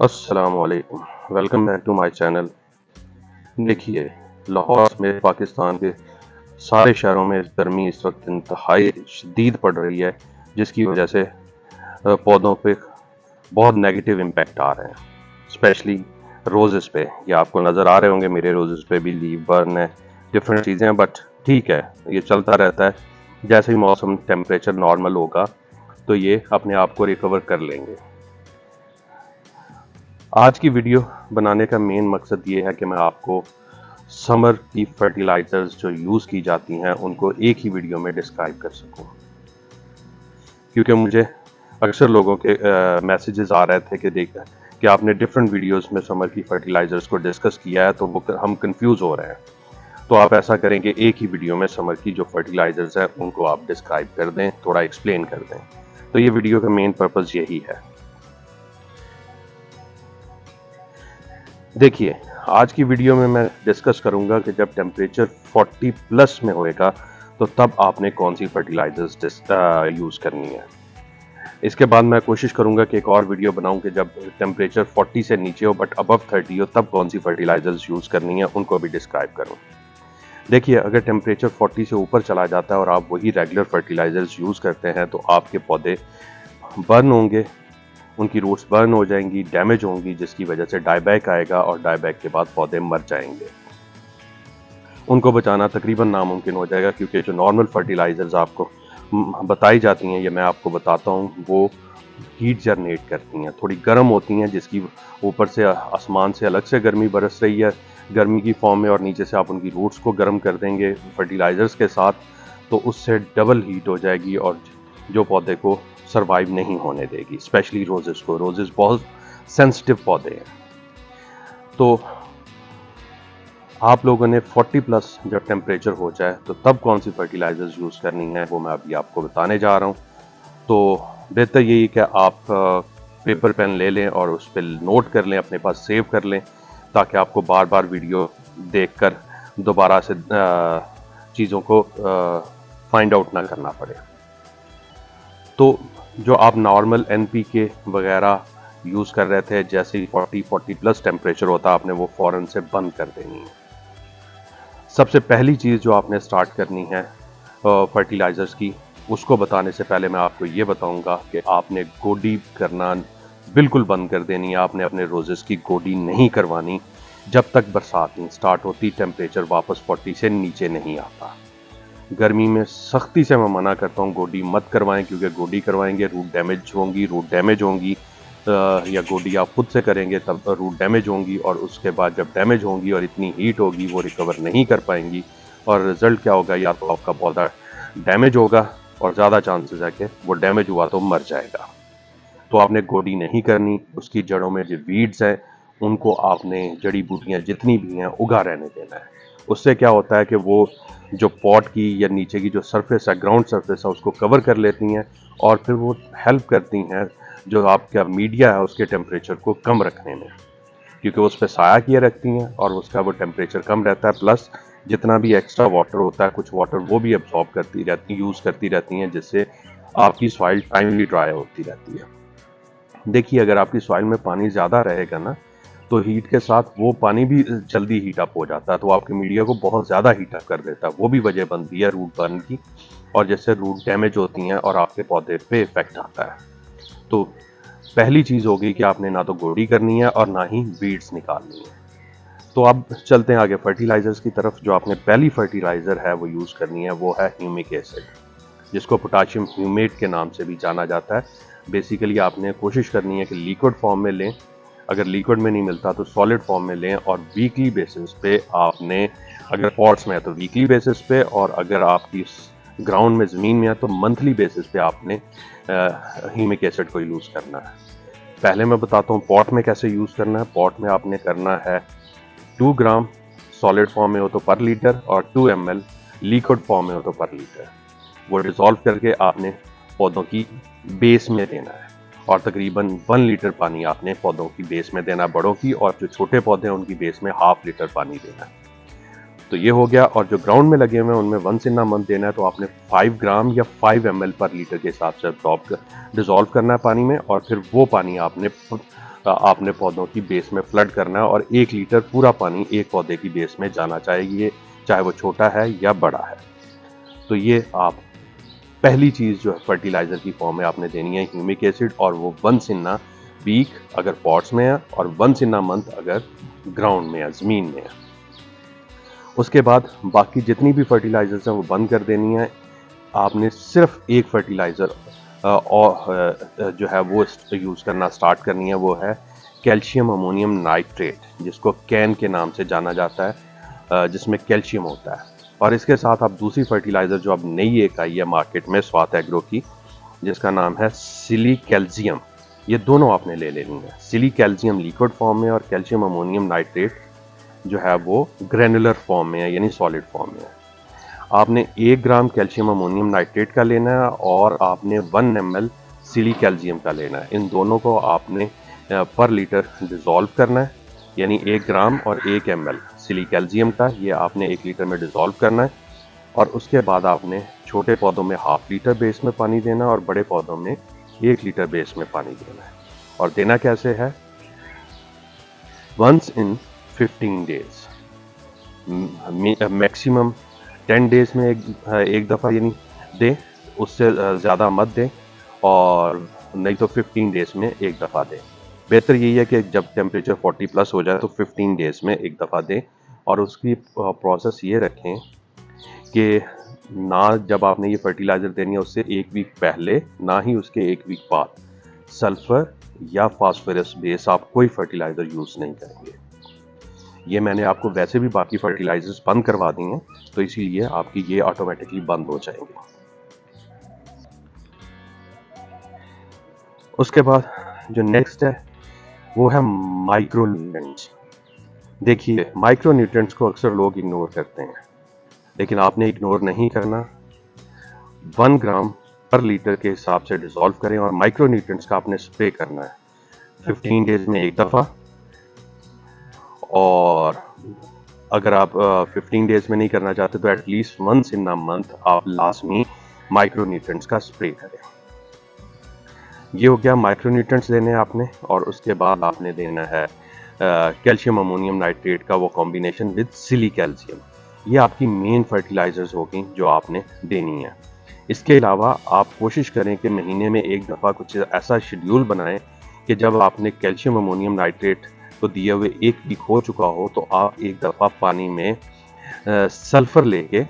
अस्सलामुअलैकुम। Welcome back to my channel. देखिए, लाहौर में पाकिस्तान के सारे शहरों में गर्मी इस वक्त इंतहाई शदीद पड़ रही है, जिसकी वजह से पौधों पे बहुत नेगेटिव इम्पैक्ट आ रहे हैं, स्पेशली रोजेस पे। ये आपको नज़र आ रहे होंगे, मेरे रोजेस पे भी लीव बर्न है, डिफरेंट चीज़ें हैं, बट ठीक है, ये चलता रहता है। जैसे ही मौसम टेम्परेचर नॉर्मल होगा तो ये अपने आप को रिकवर कर लेंगे। आज की वीडियो बनाने का मेन मकसद ये है कि मैं आपको समर की फर्टिलाइजर्स जो यूज़ की जाती हैं उनको एक ही वीडियो में डिस्क्राइब कर सकूं, क्योंकि मुझे अक्सर लोगों के मैसेजेस आ रहे थे कि आपने डिफरेंट वीडियोस में समर की फर्टिलाइजर्स को डिस्कस किया है, तो वो हम कंफ्यूज हो रहे हैं। तो आप ऐसा करें कि एक ही वीडियो में समर की जो फर्टिलाइजर्स हैं उनको आप डिस्क्राइब कर दें, थोड़ा एक्सप्लेन कर दें। तो ये वीडियो का मेन पर्पज़ यही है। देखिए, आज की वीडियो में मैं डिस्कस करूंगा कि जब टेम्परेचर 40 प्लस में होएगा तो तब आपने कौन सी फर्टिलाइजर्स यूज़ करनी है। इसके बाद मैं कोशिश करूंगा कि एक और वीडियो बनाऊं कि जब टेम्परेचर 40 से नीचे हो बट अबव 30 हो तब कौन सी फर्टिलाइजर्स यूज़ करनी है, उनको भी डिस्क्राइब करूं। देखिए, अगर टेम्परेचर 40 से ऊपर चला जाता है और आप वही रेगुलर फर्टिलाइजर्स यूज़ करते हैं तो आपके पौधे बर्न होंगे, उनकी रूट्स बर्न हो जाएंगी, डैमेज होंगी, जिसकी वजह से डायबैक आएगा और डायबैक के बाद पौधे मर जाएंगे। उनको बचाना तकरीबन नामुमकिन हो जाएगा, क्योंकि जो नॉर्मल फर्टिलाइजर्स आपको बताई जाती हैं, ये मैं आपको बताता हूँ, वो हीट जनरेट करती हैं, थोड़ी गर्म होती हैं, जिसकी ऊपर से आसमान से अलग से गर्मी बरस रही है गर्मी की फॉर्म में, और नीचे से आप उनकी रूट्स को गर्म कर देंगे फर्टिलाइजर्स के साथ, तो उससे डबल हीट हो जाएगी और जो पौधे को सरवाइव नहीं होने देगी, स्पेशली रोजेस को। रोजेस बहुत सेंसिटिव पौधे हैं। तो आप लोगों ने 40 प्लस जब टेम्परेचर हो जाए तो तब कौन सी फर्टिलाइजर्स यूज़ करनी है, वो मैं अभी आपको बताने जा रहा हूँ। तो बेहतर यही कि आप पेपर पेन ले लें और उस पर नोट कर लें, अपने पास सेव कर लें, ताकि आपको बार बार वीडियो देखकर दोबारा से चीज़ों को फाइंड आउट ना करना पड़े। तो जो आप नॉर्मल NPK वगैरह यूज़ कर रहे थे, जैसे ही 40 प्लस टेम्परेचर होता, आपने वो फ़ौरन से बंद कर देनी है। सबसे पहली चीज़ जो आपने स्टार्ट करनी है फर्टिलाइज़र्स की, उसको बताने से पहले मैं आपको ये बताऊंगा कि आपने गोडी करना बिल्कुल बंद कर देनी है। आपने अपने रोजेस की गोडी नहीं करवानी जब तक बरसात नहीं स्टार्ट होती, टेम्परेचर वापस 40 से नीचे नहीं आता। गर्मी में सख्ती से मैं मना करता हूँ, गोडी मत करवाएं, क्योंकि गोडी करवाएंगे रूट डैमेज होंगी, या गोडी आप खुद से करेंगे तब रूट डैमेज होंगी, और उसके बाद जब डैमेज होंगी और इतनी हीट होगी वो रिकवर नहीं कर पाएंगी, और रिजल्ट क्या होगा, या तो आपका पौधा डैमेज होगा और ज़्यादा चांसेस है कि वो डैमेज हुआ तो मर जाएगा। तो आपने गोडी नहीं करनी। उसकी जड़ों में जो वीड्स हैं उनको आपने, जड़ी बूटियाँ जितनी भी हैं, उगा रहने देना है। उससे क्या होता है कि वो जो पॉट की या नीचे की जो सरफेस है, ग्राउंड सरफेस है, उसको कवर कर लेती हैं, और फिर वो हेल्प करती हैं जो आपका मीडिया है उसके टेम्परेचर को कम रखने में, क्योंकि वो उस पर साया किए रखती हैं और उसका वो टेम्परेचर कम रहता है। प्लस जितना भी एक्स्ट्रा वाटर होता है, कुछ वाटर वो भी एब्जॉर्ब करती रहती, यूज़ करती रहती हैं, जिससे आपकी सॉइल टाइमली ड्राई होती रहती है। देखिए, अगर आपकी सॉइल में पानी ज़्यादा रहेगा ना, तो हीट के साथ वो पानी भी जल्दी हीट अप हो जाता है, तो आपके मीडिया को बहुत ज़्यादा हीट अप कर देता है। वो भी वजह बनती है रूट बर्न की, और जैसे रूट डैमेज होती हैं और आपके पौधे पे इफेक्ट आता है। तो पहली चीज़ होगी कि आपने ना तो गोडी करनी है और ना ही वीड्स निकालनी है। तो अब चलते हैं आगे फर्टिलाइजर्स की तरफ। जो आपने पहली फर्टिलाइज़र है वो यूज़ करनी है, वो है ह्यूमिक एसिड, जिसको पोटाशियम ह्यूमेट के नाम से भी जाना जाता है। बेसिकली आपने कोशिश करनी है कि लिक्विड फॉर्म में लें, अगर लिक्विड में नहीं मिलता तो सॉलिड फॉर्म में लें, और वीकली बेसिस पे आपने, अगर पॉट्स में है तो वीकली बेसिस पे, और अगर आपकी ग्राउंड में ज़मीन में है तो मंथली बेसिस पे आपने ह्यूमिक एसिड को यूज़ करना है। पहले मैं बताता हूँ पॉट में कैसे यूज़ करना है। पॉट में आपने करना है 2 ग्राम सॉलिड फॉर्म में हो तो पर लीटर, और 2 ml लिक्विड फॉर्म में हो तो पर लीटर। वो डिज़ोल्व करके आपने पौधों की बेस में देना है, और तकरीबन 1 लीटर पानी आपने पौधों की बेस में देना है, बड़ों की, और जो छोटे पौधे हैं उनकी बेस में 1/2 लीटर पानी देना है। तो ये हो गया। और जो ग्राउंड में लगे हुए हैं उनमें 1 in a month देना है, तो आपने 5 ग्राम या 5 ml पर लीटर के हिसाब से डिज़ोल्व करना है पानी में, और फिर वो पानी आपने आपने पौधों की बेस में फ्लड करना है और 1 लीटर पूरा पानी एक पौधे की बेस में जाना चाहिए, चाहे वो छोटा है या बड़ा है। तो ये आप पहली चीज़ जो है फर्टिलाइज़र की फॉर्म में आपने देनी है ह्यूमिक एसिड, और वो वंस इन अ वीक अगर पॉट्स में है और वंस इन अ मंथ अगर ग्राउंड में है, ज़मीन में है। उसके बाद बाकी जितनी भी फर्टिलाइज़र्स हैं वो बंद कर देनी है। आपने सिर्फ एक फर्टिलाइज़र जो है वो यूज़ करना स्टार्ट करनी है, वो है कैल्शियम अमोनियम नाइट्रेट, जिसको कैन के नाम से जाना जाता है, जिसमें कैल्शियम होता है। और इसके साथ आप दूसरी फर्टिलाइज़र जो अब नई एक आई है मार्केट में स्वात एग्रो की, जिसका नाम है सिलिकैल्शियम, ये दोनों आपने ले लेनी है। सिलिकैल्शियम लिक्विड फॉर्म में और कैल्शियम अमोनियम नाइट्रेट जो है वो ग्रेनुलर फॉर्म में है, यानी सॉलिड फॉर्म में है। आपने 1 ग्राम कैल्शियम अमोनियम नाइट्रेट का लेना है और आपने 1 ml सिलिकैल्शियम का लेना है। इन दोनों को आपने पर लीटर डिज़ोल्व करना है, यानी 1 ग्राम और 1 ml सिलिकैल्शियम का ये आपने 1 लीटर में डिज़ोल्व करना है। और उसके बाद आपने छोटे पौधों में ½ लीटर बेस में पानी देना है और बड़े पौधों में 1 लीटर बेस में पानी देना है। और देना कैसे है? Once in 15 days, maximum 10 days में एक दफ़ा यानी दें, उससे ज़्यादा मत दें, और नहीं तो 15 डेज में एक दफ़ा दें। बेहतर यही है कि जब टेम्परेचर 40 प्लस हो जाए तो 15 डेज में एक दफ़ा दें। और उसकी प्रोसेस ये रखें कि ना जब आपने ये फर्टिलाइज़र देनी है उससे 1 वीक पहले, ना ही उसके 1 वीक बाद सल्फ़र या फास्फोरस बेस आप कोई फर्टिलाइज़र यूज़ नहीं करेंगे। ये मैंने आपको वैसे भी बाकी फर्टिलाइजर्स बंद करवा दी हैं, तो इसीलिए आपकी ये ऑटोमेटिकली बंद हो जाएंगे। उसके बाद जो नेक्स्ट है वो है माइक्रो न्यूट्रिएंट्स। देखिए, माइक्रो न्यूट्रिएंट्स को अक्सर लोग इग्नोर करते हैं, लेकिन आपने इग्नोर नहीं करना। 1 ग्राम पर लीटर के हिसाब से डिसॉल्व करें और माइक्रो न्यूट्रिएंट्स का आपने स्प्रे करना है 15 डेज में एक दफ़ा। और अगर आप 15 डेज में नहीं करना चाहते तो at least once in a month आप लाजमी माइक्रो न्यूट्रिएंट्स का स्प्रे करें। ये हो गया माइक्रो न्यूट्रिएंट्स देने आपने। और उसके बाद आपने देना है कैल्शियम अमोनियम नाइट्रेट का वो कॉम्बिनेशन विद सिलिकैल्शियम। ये आपकी मेन फर्टिलाइजर्स होगी जो आपने देनी है। इसके अलावा आप कोशिश करें कि महीने में एक दफ़ा कुछ ऐसा शेड्यूल बनाएं कि जब आपने कैल्शियम अमोनियम नाइट्रेट को दिए हुए 1 वीक हो चुका हो तो आप एक दफ़ा पानी में सल्फ़र लेके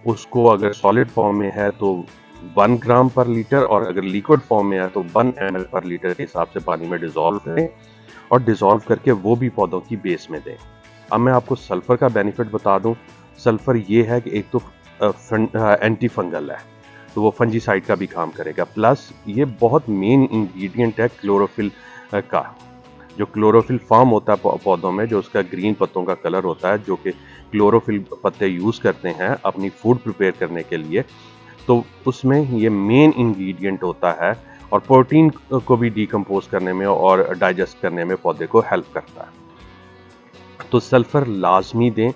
उसको, अगर सॉलिड फॉर्म में है तो 1 ग्राम पर लीटर, और अगर लिक्विड फॉर्म में है तो 1 ml पर लीटर के हिसाब से पानी में डिज़ोल्व करें और डिज़ोल्व करके वो भी पौधों की बेस में दें। अब मैं आपको सल्फ़र का बेनिफिट बता दूं। सल्फ़र ये है कि एक तो एंटी फंगल है, तो वो फंजीसाइड का भी काम करेगा, प्लस ये बहुत मेन इंग्रेडिएंट है क्लोरोफिल का। जो क्लोरोफिल फॉर्म होता है पौधों में, जो उसका ग्रीन पत्तों का कलर होता है, जो कि क्लोरोफिल पत्ते यूज़ करते हैं अपनी फूड प्रिपेयर करने के लिए, तो उसमें ये मेन इंग्रेडिएंट होता है और प्रोटीन को भी डिकम्पोज करने में और डाइजेस्ट करने में पौधे को हेल्प करता है। तो सल्फ़र लाजमी दें।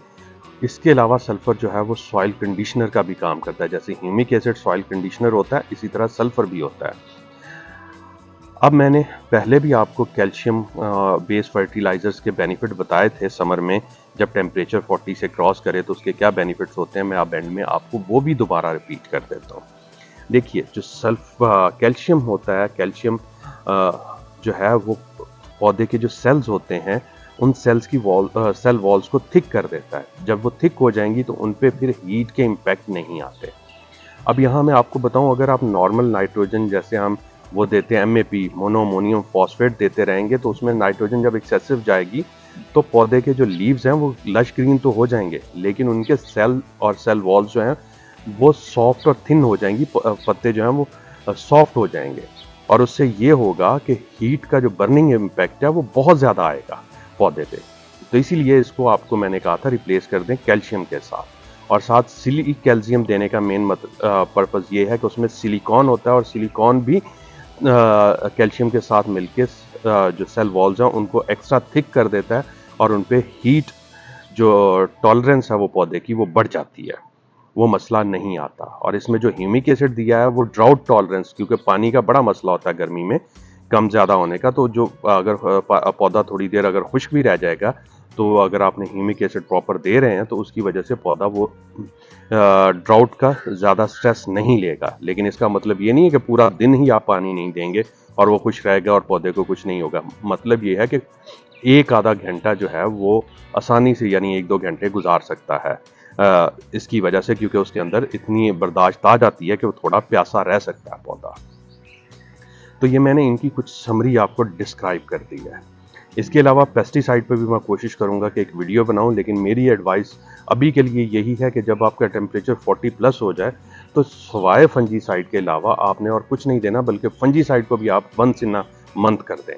इसके अलावा सल्फ़र जो है वो सॉइल कंडीशनर का भी काम करता है। जैसे ह्यूमिक एसिड सॉइल कंडीशनर होता है, इसी तरह सल्फ़र भी होता है। अब मैंने पहले भी आपको कैल्शियम बेस्ड फर्टिलाइजर्स के बेनिफिट बताए थे समर में, जब टेम्परेचर 40 से क्रॉस करे तो उसके क्या बेनिफिट्स होते हैं। मैं अब एंड में आपको वो भी दोबारा रिपीट कर देता हूँ। देखिए, जो कैल्शियम होता है, कैल्शियम जो है वो पौधे के जो सेल्स होते हैं उन सेल्स की सेल वॉल्स को थिक कर देता है। जब वो थिक हो जाएंगी तो उन पे फिर हीट के इम्पैक्ट नहीं आते। अब यहाँ मैं आपको बताऊँ, अगर आप नॉर्मल नाइट्रोजन जैसे हम वो देते हैं MAP मोनोअमोनियम फॉस्फेट देते रहेंगे तो उसमें नाइट्रोजन जब एक्सेसिव जाएगी तो पौधे के जो लीव्स हैं वो लश ग्रीन तो हो जाएंगे, लेकिन उनके सेल और सेल वॉल्स जो हैं वो सॉफ्ट और थिन हो जाएंगी, पत्ते जो हैं वो सॉफ्ट हो जाएंगे। और उससे ये होगा कि हीट का जो बर्निंग इम्पैक्ट है वो बहुत ज़्यादा आएगा पौधे पे। तो इसीलिए इसको आपको मैंने कहा था रिप्लेस कर दें कैल्शियम के साथ। और साथ सिलिकैल्शियम देने का मेन पर्पज़ ये है कि उसमें सिलिकॉन होता है और सिलिकॉन भी कैल्शियम के साथ मिलके जो सेल वॉल्स हैं उनको एक्स्ट्रा थिक कर देता है और उन पे हीट जो टॉलरेंस है वो पौधे की वो बढ़ जाती है, वो मसला नहीं आता। और इसमें जो ह्यूमिक एसिड दिया है वो ड्राउट टॉलरेंस, क्योंकि पानी का बड़ा मसला होता है गर्मी में, कम ज़्यादा होने का। तो जो अगर पौधा थोड़ी देर अगर खुश्क भी रह जाएगा, तो अगर आपने ह्यूमिक एसिड प्रॉपर दे रहे हैं तो उसकी वजह से पौधा वो ड्राउट का ज़्यादा स्ट्रेस नहीं लेगा। लेकिन इसका मतलब ये नहीं है कि पूरा दिन ही आप पानी नहीं देंगे और वो खुश रहेगा और पौधे को कुछ नहीं होगा। मतलब ये है कि एक आधा घंटा जो है वो आसानी से, यानी 1-2 घंटे गुजार सकता है इसकी वजह से, क्योंकि उसके अंदर इतनी बर्दाश्त आ जाती है कि वो थोड़ा प्यासा रह सकता है पौधा। तो ये मैंने इनकी कुछ समरी आपको डिस्क्राइब कर दी है। इसके अलावा पेस्टिसाइड पे भी मैं कोशिश करूंगा कि एक वीडियो बनाऊं, लेकिन मेरी एडवाइस अभी के लिए यही है कि जब आपका टेम्परेचर 40 प्लस हो जाए तो सवाए फंजीसाइड के अलावा आपने और कुछ नहीं देना, बल्कि फंजीसाइड को भी आप वंस इन अ मंथ कर दें।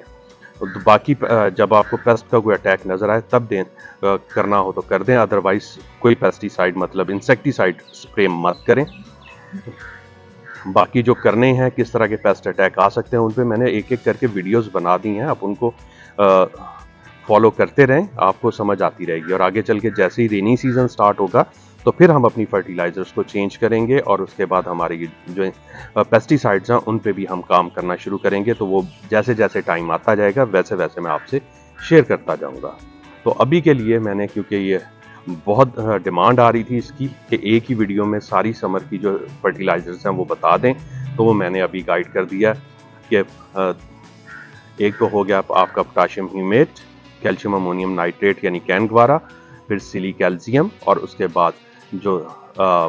तो बाकी जब आपको पेस्ट का कोई अटैक नज़र आए तब दें, करना हो तो कर दें, अदरवाइज कोई पेस्टिसाइड मतलब इंसेक्टिसाइड स्प्रे मत करें। बाकी जो करने हैं, किस तरह के पेस्ट अटैक आ सकते हैं, उन पे मैंने एक एक करके वीडियोस बना दी हैं। आप उनको फॉलो करते रहें, आपको समझ आती रहेगी। और आगे चल के जैसे ही रेनी सीजन स्टार्ट होगा तो फिर हम अपनी फर्टिलाइजर्स को चेंज करेंगे और उसके बाद हमारी जो पेस्टिसाइड्स हैं उन पे भी हम काम करना शुरू करेंगे। तो वो जैसे जैसे टाइम आता जाएगा वैसे वैसे मैं आपसे शेयर करता जाऊँगा। तो अभी के लिए मैंने, क्योंकि ये बहुत डिमांड आ रही थी इसकी कि एक ही वीडियो में सारी समर की जो फर्टिलाइजर्स हैं वो बता दें, तो वो मैंने अभी गाइड कर दिया कि एक तो हो गया आपका potassium humate, calcium ammonium nitrate यानी कैनग्वारा, फिर सिली कैल्शियम, और उसके बाद जो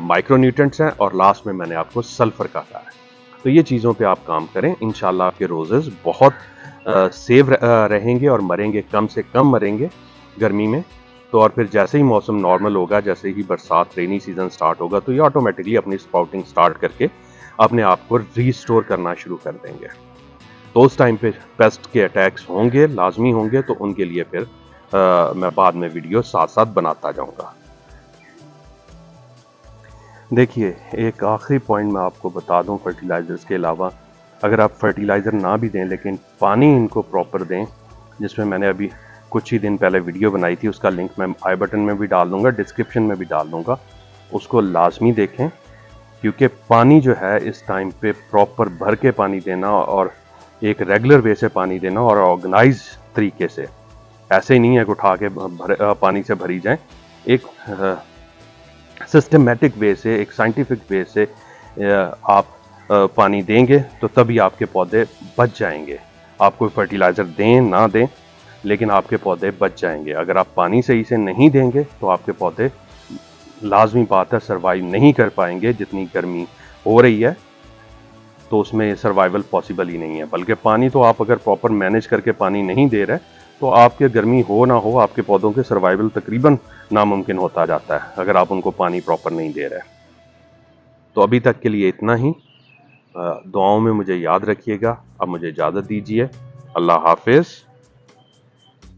माइक्रोन्यूट्रेंट्स हैं, और लास्ट में मैंने आपको सल्फर का कहा है। तो ये चीज़ों पे आप काम करें, इंशाल्लाह आपके रोजेस बहुत सेव रहेंगे और मरेंगे, कम से कम मरेंगे गर्मी में। तो और फिर जैसे ही मौसम नॉर्मल होगा, जैसे ही बरसात रेनी सीजन स्टार्ट होगा, तो ये ऑटोमेटिकली अपनी स्प्राउटिंग स्टार्ट करके अपने आप को रीस्टोर करना शुरू कर देंगे। तो उस टाइम पे पेस्ट के अटैक्स होंगे, लाजमी होंगे, तो उनके लिए फिर मैं बाद में वीडियो साथ साथ बनाता जाऊंगा। देखिए, एक आखिरी पॉइंट मैं आपको बता दूं, फर्टिलाइजर्स के अलावा अगर आप फर्टिलाइज़र ना भी दें लेकिन पानी इनको प्रॉपर दें, जिसमें मैंने अभी कुछ ही दिन पहले वीडियो बनाई थी, उसका लिंक मैं आई बटन में भी डाल दूंगा, डिस्क्रिप्शन में भी डाल दूंगा, उसको लाजमी देखें। क्योंकि पानी जो है इस टाइम पे प्रॉपर भर के पानी देना और एक रेगुलर वे से पानी देना और ऑर्गेनाइज तरीके से, ऐसे ही नहीं है कि उठा के पानी से भरी जाए, एक सिस्टमेटिक वे से, एक साइंटिफिक वे से आप पानी देंगे तो तभी आपके पौधे बच जाएंगे। आप कोई फर्टिलाइज़र दें ना दें, लेकिन आपके पौधे बच जाएंगे। अगर आप पानी सही से नहीं देंगे तो आपके पौधे, लाजमी बात है, सर्वाइव नहीं कर पाएंगे। जितनी गर्मी हो रही है तो उसमें सर्वाइवल पॉसिबल ही नहीं है। बल्कि पानी तो आप अगर प्रॉपर मैनेज करके पानी नहीं दे रहे तो आपके गर्मी हो ना हो, आपके पौधों के सर्वाइवल तकरीबन नामुमकिन होता जाता है अगर आप उनको पानी प्रॉपर नहीं दे रहे। तो अभी तक के लिए इतना ही। दुआओं में मुझे याद रखिएगा। अब मुझे इजाज़त दीजिए। अल्लाह हाफिज़।